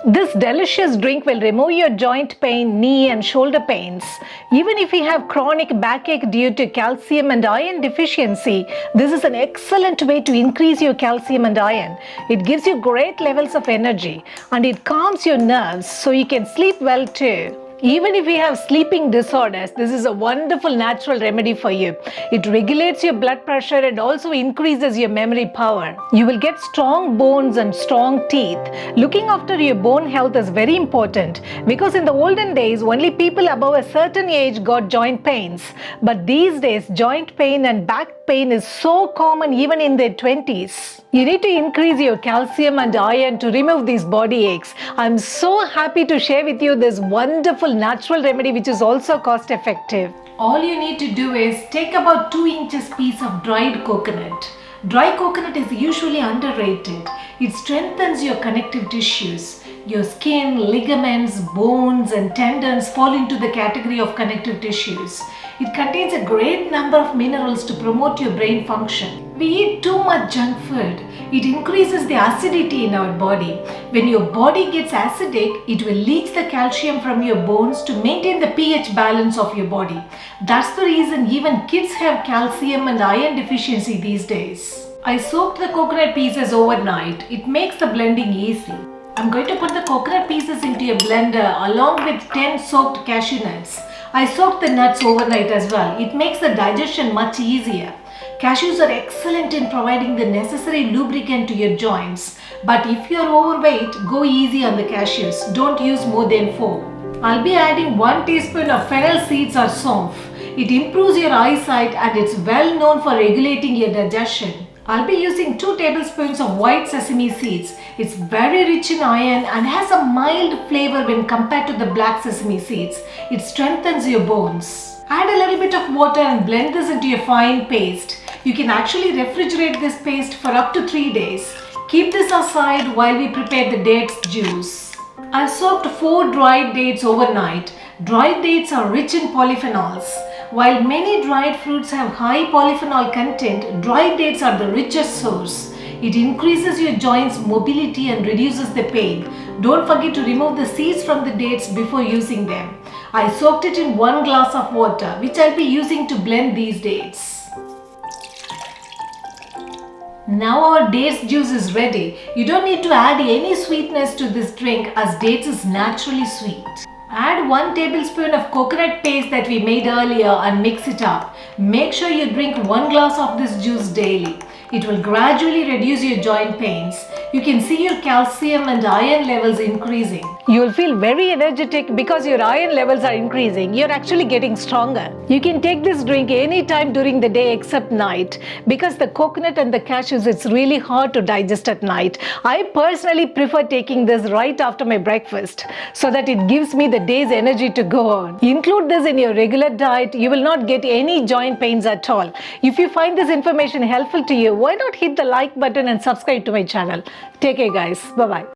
This delicious drink will remove your joint pain, knee and shoulder pains. Even if you have chronic backache due to calcium and iron deficiency, this is an excellent way to increase your calcium and iron. It gives you great levels of energy and it calms your nerves so you can sleep well too. Even if you have sleeping disorders, this is a wonderful natural remedy for you. It regulates your blood pressure and also increases your memory power. You will get strong bones and strong teeth. Looking after your bone health is very important because in the olden days, only people above a certain age got joint pains. But these days, joint pain and back pain is so common even in their 20s. You need to increase your calcium and iron to remove these body aches. I'm so happy to share with you this wonderful natural remedy which is also cost effective. All you need to do is take about 2 inches piece of dried coconut. Dry coconut is usually underrated. It strengthens your connective tissues. Your skin, ligaments, bones and tendons fall into the category of connective tissues. It contains a great number of minerals to promote your brain function. We eat too much junk food. It increases the acidity in our body. When your body gets acidic, it will leach the calcium from your bones to maintain the pH balance of your body. That's the reason even kids have calcium and iron deficiency these days. I soaked the coconut pieces overnight. It makes the blending easy. I'm going to put the coconut pieces into a blender along with 10 soaked cashew nuts. I soaked the nuts overnight as well. It makes the digestion much easier. Cashews are excellent in providing the necessary lubricant to your joints. But if you are overweight, go easy on the cashews. Don't use more than 4. I'll be adding 1 teaspoon of fennel seeds or saunf. It improves your eyesight and it's well known for regulating your digestion. I'll be using 2 tablespoons of white sesame seeds. It's very rich in iron and has a mild flavor when compared to the black sesame seeds. It strengthens your bones. Add a little bit of water and blend this into a fine paste. You can actually refrigerate this paste for up to 3 days. Keep this aside while we prepare the dates juice. I soaked 4 dried dates overnight. Dried dates are rich in polyphenols. While many dried fruits have high polyphenol content, dried dates are the richest source. It increases your joints' mobility and reduces the pain. Don't forget to remove the seeds from the dates before using them. I soaked it in 1 glass of water, which I'll be using to blend these dates. Now our dates juice is ready. You don't need to add any sweetness to this drink as dates is naturally sweet. Add 1 tablespoon of coconut paste that we made earlier and mix it up. Make sure you drink 1 glass of this juice daily. It will gradually reduce your joint pains. You can see your calcium and iron levels increasing. You will feel very energetic because your iron levels are increasing. You're actually getting stronger. You can take this drink anytime during the day except night because the coconut and the cashews, it's really hard to digest at night. I personally prefer taking this right after my breakfast so that it gives me the day's energy to go on. Include this in your regular diet. You will not get any joint pains at all. If you find this information helpful to you, why not hit the like button and subscribe to my channel. Take care guys. Bye-bye.